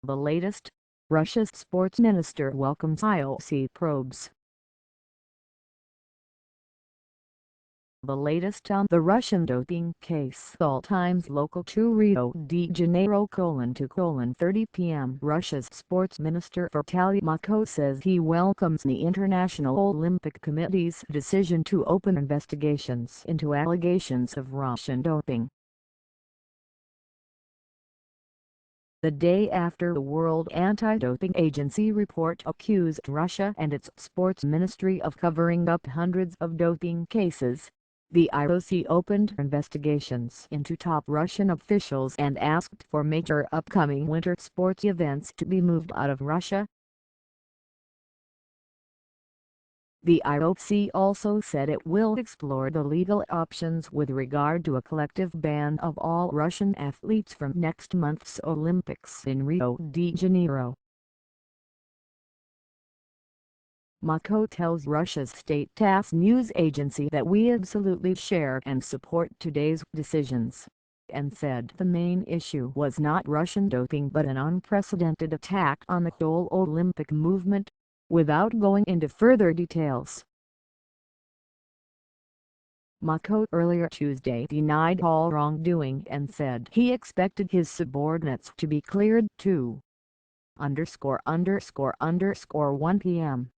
The latest, Russia's sports minister welcomes IOC probes. The latest on the Russian doping case. All times local to Rio de Janeiro:2:30 p.m. Russia's sports minister Vitaly Mutko says he welcomes the International Olympic Committee's decision to open investigations into allegations of Russian doping. The day after the World Anti-Doping Agency report accused Russia and its sports ministry of covering up hundreds of doping cases, the IOC opened investigations into top Russian officials and asked for major upcoming winter sports events to be moved out of Russia. The IOC also said it will explore the legal options with regard to a collective ban of all Russian athletes from next month's Olympics in Rio de Janeiro. Mutko tells Russia's state Tass news agency that "We absolutely share and support today's decisions," and said the main issue was not Russian doping but an unprecedented attack on the whole Olympic movement, without going into further details. Mutko earlier Tuesday denied all wrongdoing and said he expected his subordinates to be cleared to ____1 p.m.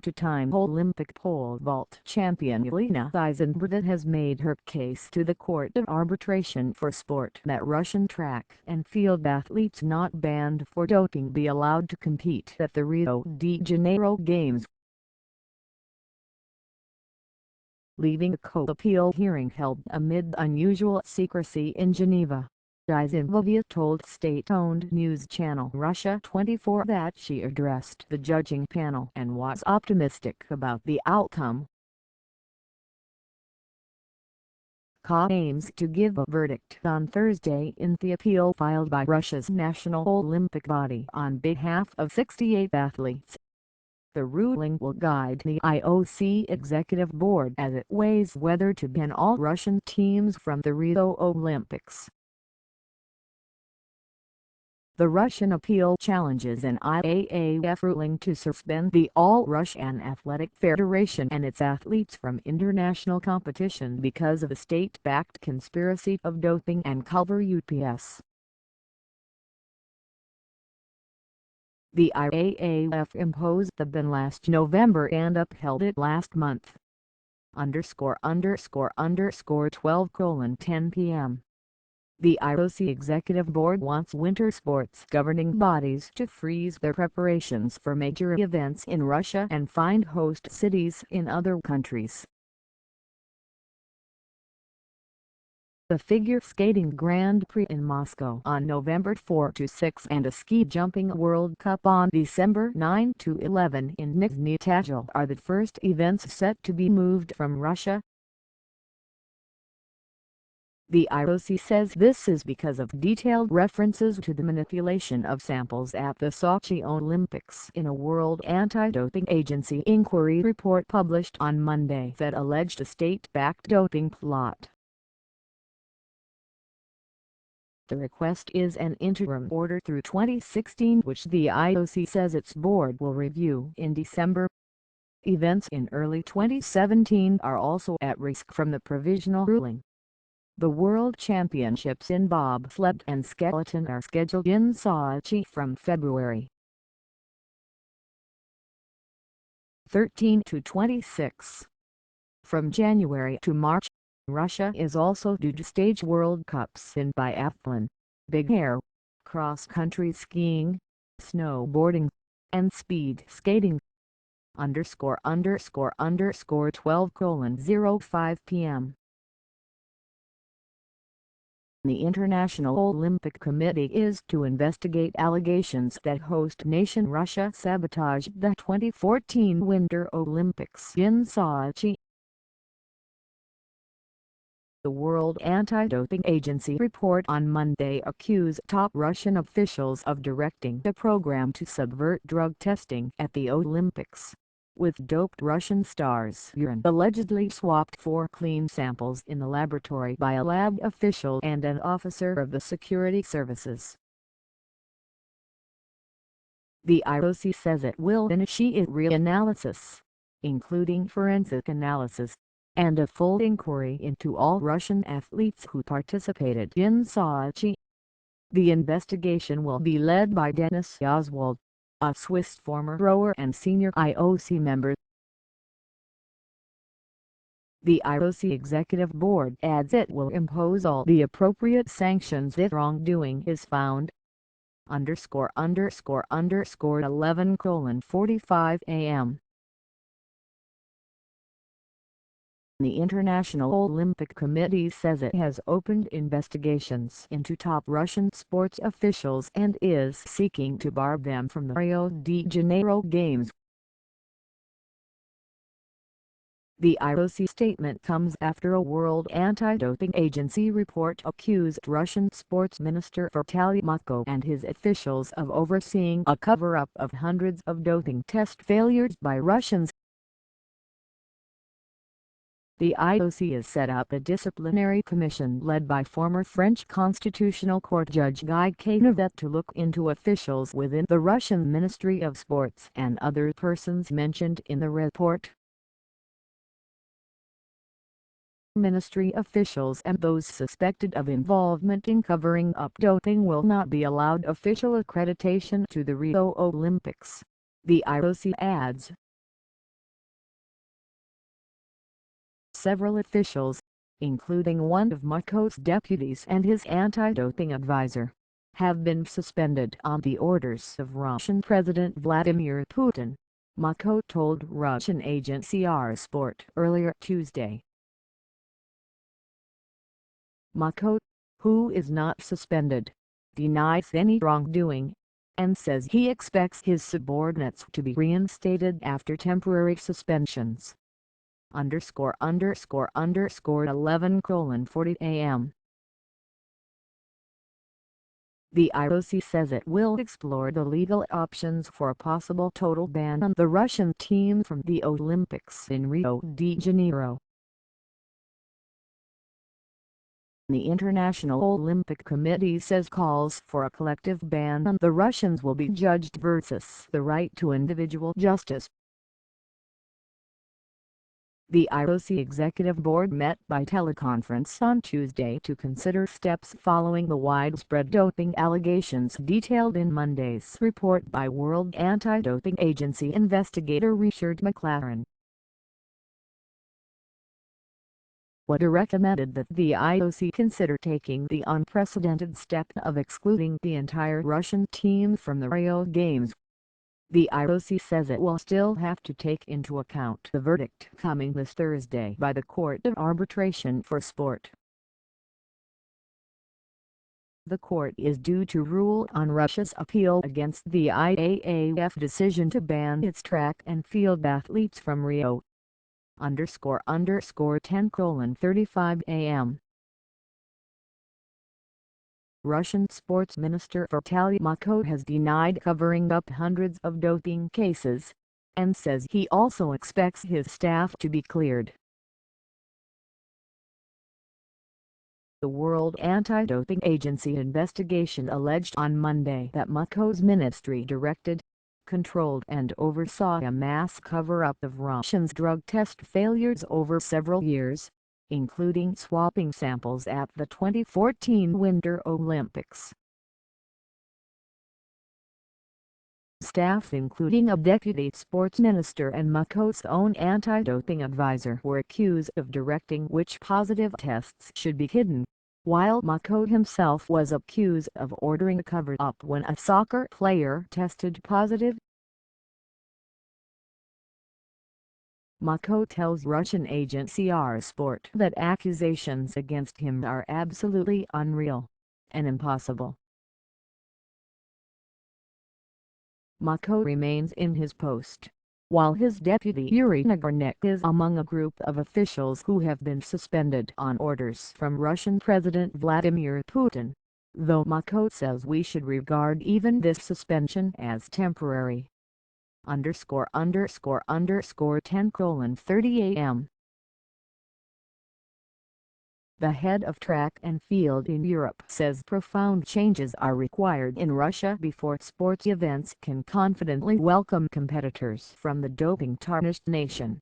Two-time Olympic pole vault champion Yelena Isinbayeva has made her case to the Court of Arbitration for Sport that Russian track and field athletes not banned for doping be allowed to compete at the Rio de Janeiro Games. Leaving a co-appeal hearing held amid unusual secrecy in Geneva, Isinbayeva told state-owned news channel Russia24 that she addressed the judging panel and was optimistic about the outcome. CAS aims to give a verdict on Thursday in the appeal filed by Russia's national Olympic body on behalf of 68 athletes. The ruling will guide the IOC Executive Board as it weighs whether to ban all Russian teams from the Rio Olympics. The Russian appeal challenges an IAAF ruling to suspend the All-Russian Athletic Federation and its athletes from international competition because of a state-backed conspiracy of doping and cover-ups. The IAAF imposed the ban last November and upheld it last month. ____12:10 p.m. The IOC Executive Board wants winter sports governing bodies to freeze their preparations for major events in Russia and find host cities in other countries. The figure skating Grand Prix in Moscow on November 4–6 and a ski jumping World Cup on December 9–11 in Nizhny Tagil are the first events set to be moved from Russia. The IOC says this is because of detailed references to the manipulation of samples at the Sochi Olympics in a World Anti-Doping Agency inquiry report published on Monday that alleged a state-backed doping plot. The request is an interim order through 2016 which the IOC says its board will review in December. Events in early 2017 are also at risk from the provisional ruling. The World Championships in bobsled and skeleton are scheduled in Sochi from February 13 to 26. From January to March, Russia is also due to stage World Cups in biathlon, big air, cross-country skiing, snowboarding, and speed skating. ___12:05 p.m. The International Olympic Committee is to investigate allegations that host nation Russia sabotaged the 2014 Winter Olympics in Sochi. The World Anti-Doping Agency report on Monday accused top Russian officials of directing a program to subvert drug testing at the Olympics. with doped Russian stars' urine allegedly swapped for clean samples in the laboratory by a lab official and an officer of the security services. The IOC says it will initiate reanalysis, including forensic analysis, and a full inquiry into all Russian athletes who participated in Sochi. The investigation will be led by Denis Oswald, a Swiss former rower and senior IOC member. The IOC Executive Board adds it will impose all the appropriate sanctions if wrongdoing is found. ____11:45 a.m. The International Olympic Committee says it has opened investigations into top Russian sports officials and is seeking to bar them from the Rio de Janeiro Games. The IOC statement comes after a World Anti-Doping Agency report accused Russian Sports Minister Vitaly Mutko and his officials of overseeing a cover-up of hundreds of doping test failures by Russians. The IOC has set up a disciplinary commission led by former French Constitutional Court Judge Guy Canivet to look into officials within the Russian Ministry of Sports and other persons mentioned in the report. Ministry officials and those suspected of involvement in covering up doping will not be allowed official accreditation to the Rio Olympics, the IOC adds. Several officials, including one of Mutko's deputies and his anti-doping advisor, have been suspended on the orders of Russian President Vladimir Putin, Mutko told Russian agency Sport earlier Tuesday. Mutko, who is not suspended, denies any wrongdoing, and says he expects his subordinates to be reinstated after temporary suspensions. ___11:40 a.m. The IOC says it will explore the legal options for a possible total ban on the Russian team from the Olympics in Rio de Janeiro. The International Olympic Committee says calls for a collective ban on the Russians will be judged versus the right to individual justice. The IOC Executive Board met by teleconference on Tuesday to consider steps following the widespread doping allegations detailed in Monday's report by World Anti-Doping Agency investigator Richard McLaren. WADA recommended that the IOC consider taking the unprecedented step of excluding the entire Russian team from the Rio Games. The IOC says it will still have to take into account the verdict coming this Thursday by the Court of Arbitration for Sport. The court is due to rule on Russia's appeal against the IAAF decision to ban its track and field athletes from Rio. ___10:35 a.m. Russian Sports Minister Vitaly Mutko has denied covering up hundreds of doping cases, and says he also expects his staff to be cleared. The World Anti-Doping Agency investigation alleged on Monday that Mutko's ministry directed, controlled and oversaw a mass cover-up of Russians' drug test failures over several years, including swapping samples at the 2014 Winter Olympics. Staff including a deputy sports minister and Mutko's own anti-doping advisor were accused of directing which positive tests should be hidden, while Mutko himself was accused of ordering a cover-up when a soccer player tested positive. Mutko tells Russian agency Sport that accusations against him are absolutely unreal and impossible. Mutko remains in his post, while his deputy Yuri Nagornyk is among a group of officials who have been suspended on orders from Russian President Vladimir Putin, though Mutko says we should regard even this suspension as temporary. 10:30 a.m. The head of track and field in Europe says profound changes are required in Russia before sports events can confidently welcome competitors from the doping-tarnished nation.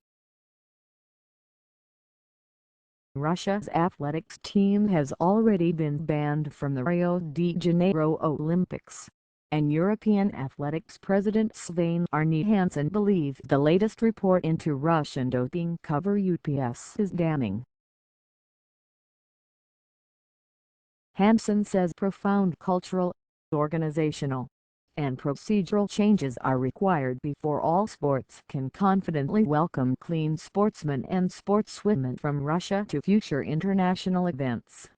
Russia's athletics team has already been banned from the Rio de Janeiro Olympics, and European Athletics President Svein Arne Hansen believes the latest report into Russian doping cover-ups is damning. Hansen says profound cultural, organizational, and procedural changes are required before all sports can confidently welcome clean sportsmen and sportswomen from Russia to future international events.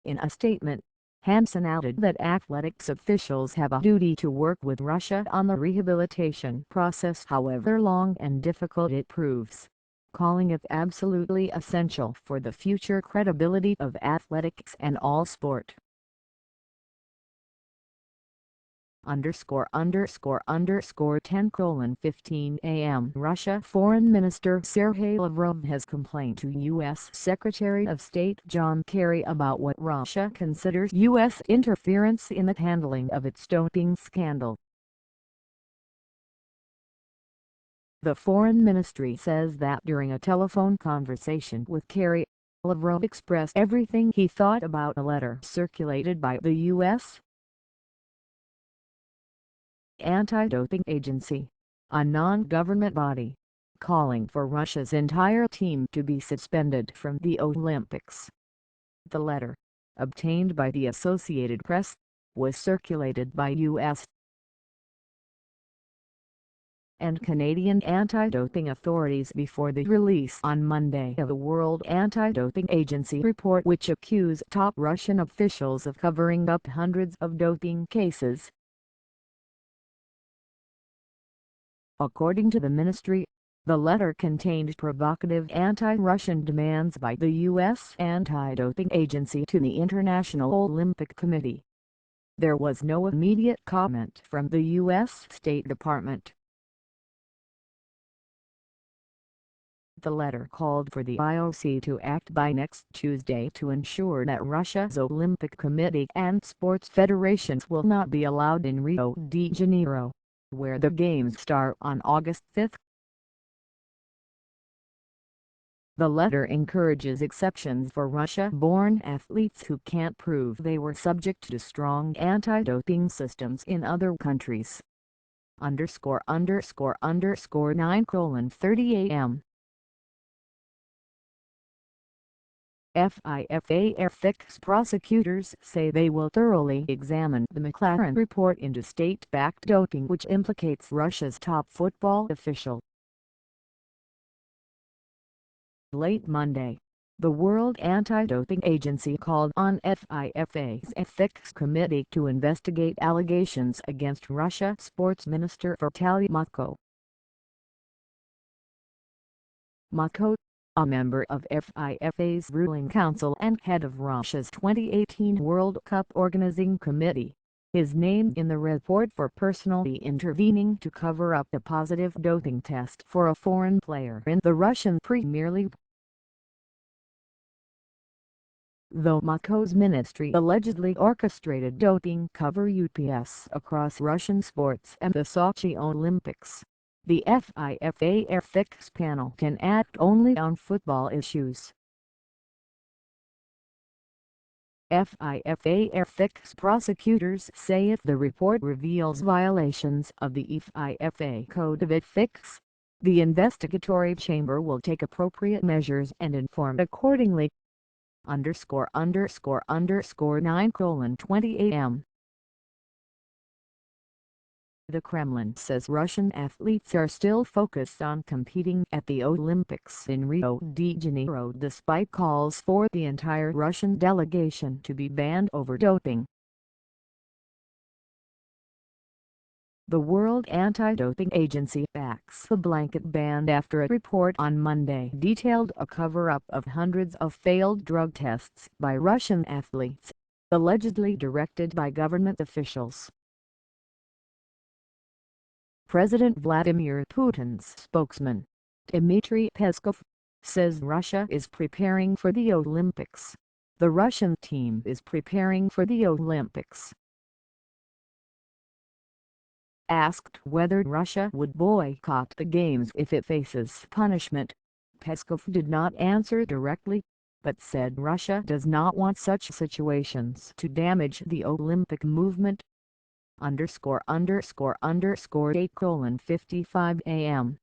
In a statement, Hansen added that athletics officials have a duty to work with Russia on the rehabilitation process however long and difficult it proves, calling it absolutely essential for the future credibility of athletics and all sport. 10:15 a.m. Russia Foreign Minister Sergei Lavrov has complained to U.S. Secretary of State John Kerry about what Russia considers U.S. interference in the handling of its doping scandal. The Foreign Ministry says that during a telephone conversation with Kerry, Lavrov expressed everything he thought about a letter circulated by the U.S. Anti-Doping Agency, a non-government body, calling for Russia's entire team to be suspended from the Olympics. The letter, obtained by the Associated Press, was circulated by U.S. and Canadian anti-doping authorities before the release on Monday of the World Anti-Doping Agency report, which accused top Russian officials of covering up hundreds of doping cases. According to the ministry, the letter contained provocative anti-Russian demands by the U.S. Anti-Doping Agency to the International Olympic Committee. There was no immediate comment from the U.S. State Department. The letter called for the IOC to act by next Tuesday to ensure that Russia's Olympic Committee and sports federations will not be allowed in Rio de Janeiro, where the Games start on August 5. The letter encourages exceptions for Russia-born athletes who can't prove they were subject to strong anti-doping systems in other countries. 9:30 a.m. FIFA ethics prosecutors say they will thoroughly examine the McLaren report into state-backed doping which implicates Russia's top football official. Late Monday, the World Anti-Doping Agency called on FIFA's Ethics Committee to investigate allegations against Russia Sports Minister Vitaly Mutko. Mutko, a member of FIFA's ruling council and head of Russia's 2018 World Cup organizing committee, is named in the report for personally intervening to cover up a positive doping test for a foreign player in the Russian Premier League. Though Mutko's ministry allegedly orchestrated doping cover-ups across Russian sports and the Sochi Olympics, the FIFA ethics panel can act only on football issues. FIFA ethics prosecutors say if the report reveals violations of the FIFA Code of Ethics, the investigatory chamber will take appropriate measures and inform accordingly. 9:20 a.m. The Kremlin says Russian athletes are still focused on competing at the Olympics in Rio de Janeiro despite calls for the entire Russian delegation to be banned over doping. The World Anti-Doping Agency backs the blanket ban after a report on Monday detailed a cover-up of hundreds of failed drug tests by Russian athletes, allegedly directed by government officials. President Vladimir Putin's spokesman, Dmitry Peskov, says Russia is preparing for the Olympics. The Russian team is preparing for the Olympics. Asked whether Russia would boycott the Games if it faces punishment, Peskov did not answer directly, but said Russia does not want such situations to damage the Olympic movement. ____8:55 a.m.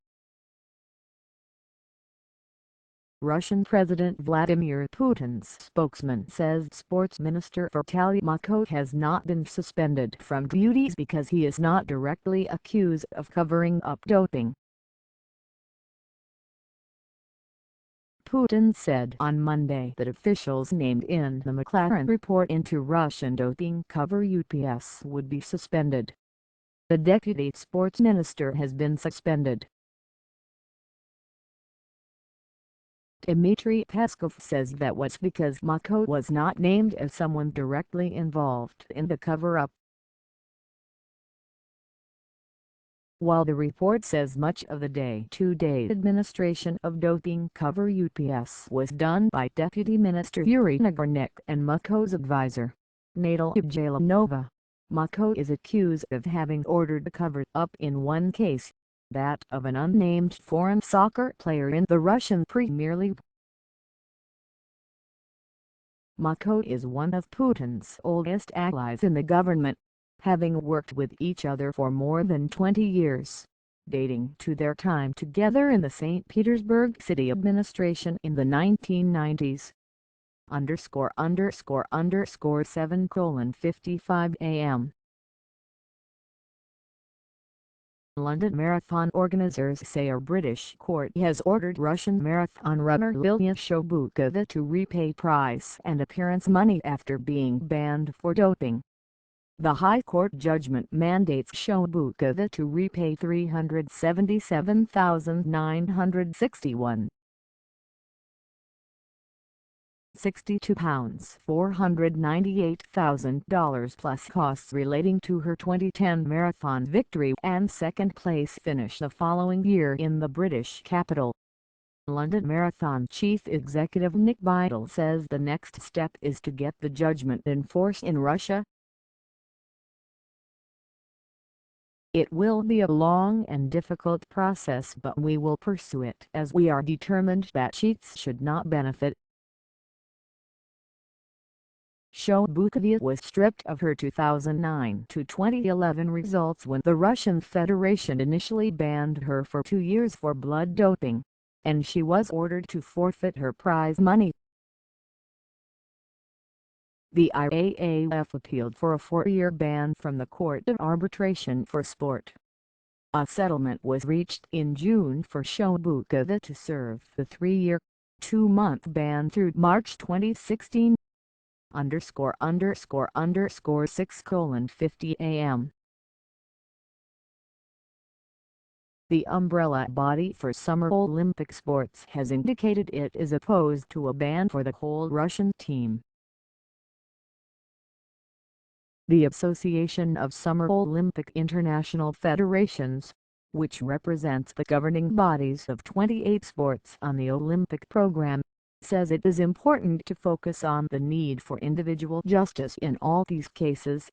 Russian President Vladimir Putin's spokesman says Sports Minister Vitaly Mutko has not been suspended from duties because he is not directly accused of covering up doping. Putin said on Monday that officials named in the McLaren report into Russian doping cover-ups would be suspended. The deputy sports minister has been suspended. Dmitry Peskov says that was because Mutko was not named as someone directly involved in the cover-up. While the report says much of the day-to-day administration of doping cover-ups was done by Deputy Minister Yuri Nagornyk and Mutko's advisor, Natal Yelena, Mutko is accused of having ordered the cover-up in one case, that of an unnamed foreign soccer player in the Russian Premier League. Mutko is one of Putin's oldest allies in the government, having worked with each other for more than 20 years, dating to their time together in the St. Petersburg city administration in the 1990s. ____7:55 a.m. London Marathon organizers say a British court has ordered Russian marathon runner Yelena to repay prize and appearance money after being banned for doping. The High Court judgment mandates Yelena to repay £377,961. £62, $498,000 plus costs relating to her 2010 marathon victory and second-place finish the following year in the British capital. London Marathon Chief Executive Nick Biddle says the next step is to get the judgment enforced in Russia. It will be a long and difficult process, but we will pursue it as we are determined that cheats should not benefit. Yelena was stripped of her 2009 to 2011 results when the Russian Federation initially banned her for 2 years for blood doping, and she was ordered to forfeit her prize money. The IAAF appealed for a 4-year ban from the Court of Arbitration for Sport. A settlement was reached in June for Yelena to serve the 3-year, 2-month ban through March 2016. ____6:50 a.m. The umbrella body for Summer Olympic sports has indicated it is opposed to a ban for the whole Russian team. The Association of Summer Olympic International Federations, which represents the governing bodies of 28 sports on the Olympic program, says it is important to focus on the need for individual justice in all these cases.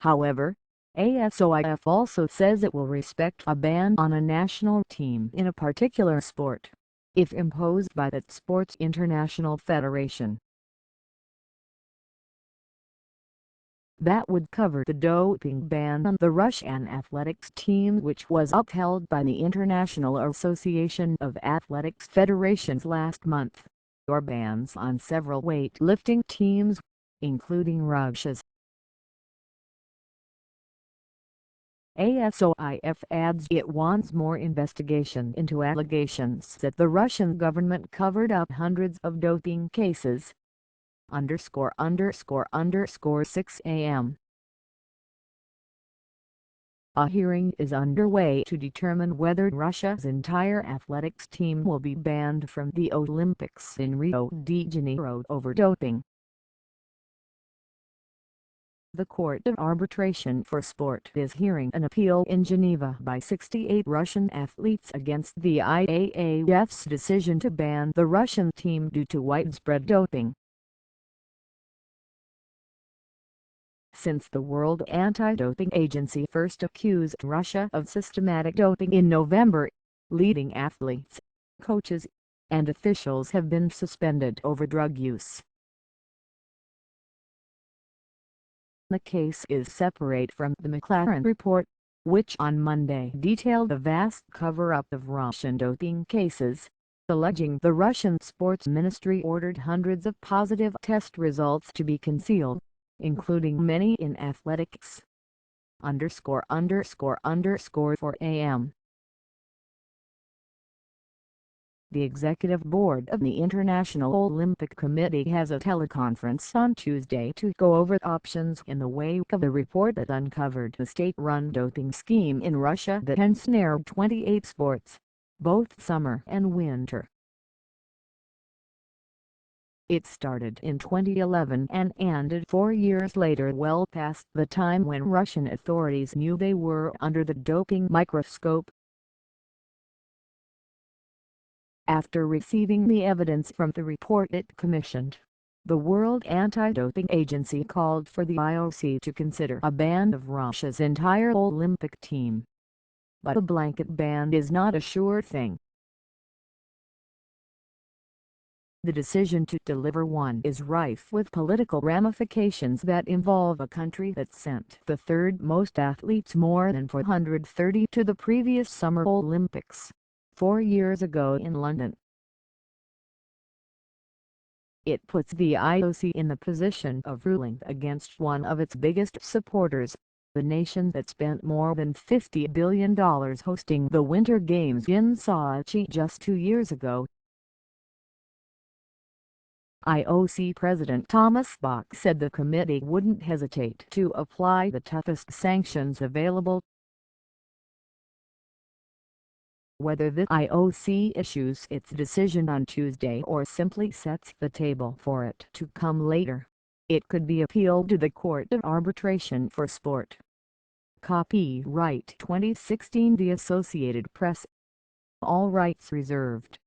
However, ASOIF also says it will respect a ban on a national team in a particular sport, if imposed by that sport's international federation. That would cover the doping ban on the Russian athletics team, which was upheld by the International Association of Athletics Federations last month, or bans on several weightlifting teams, including Russia's. ASOIF adds it wants more investigation into allegations that the Russian government covered up hundreds of doping cases. ____6 a.m. A hearing is underway to determine whether Russia's entire athletics team will be banned from the Olympics in Rio de Janeiro over doping. The Court of Arbitration for Sport is hearing an appeal in Geneva by 68 Russian athletes against the IAAF's decision to ban the Russian team due to widespread doping. Since the World Anti-Doping Agency first accused Russia of systematic doping in November, leading athletes, coaches, and officials have been suspended over drug use. The case is separate from the McLaren report, which on Monday detailed the vast cover-up of Russian doping cases, alleging the Russian sports ministry ordered hundreds of positive test results to be concealed, including many in athletics. ______ for a.m. The Executive Board of the International Olympic Committee has a teleconference on Tuesday to go over options in the wake of the report that uncovered the state-run doping scheme in Russia that ensnared 28 sports, both summer and winter. It started in 2011 and ended 4 years later, well past the time when Russian authorities knew they were under the doping microscope. After receiving the evidence from the report it commissioned, the World Anti-Doping Agency called for the IOC to consider a ban of Russia's entire Olympic team. But a blanket ban is not a sure thing. The decision to deliver one is rife with political ramifications that involve a country that sent the third most athletes, more than 430, to the previous Summer Olympics 4 years ago in London. It puts the IOC in the position of ruling against one of its biggest supporters, the nation that spent more than $50 billion hosting the Winter Games in Sochi just 2 years ago. IOC President Thomas Bach said the committee wouldn't hesitate to apply the toughest sanctions available. Whether the IOC issues its decision on Tuesday or simply sets the table for it to come later, it could be appealed to the Court of Arbitration for Sport. Copyright 2016 The Associated Press. All rights reserved.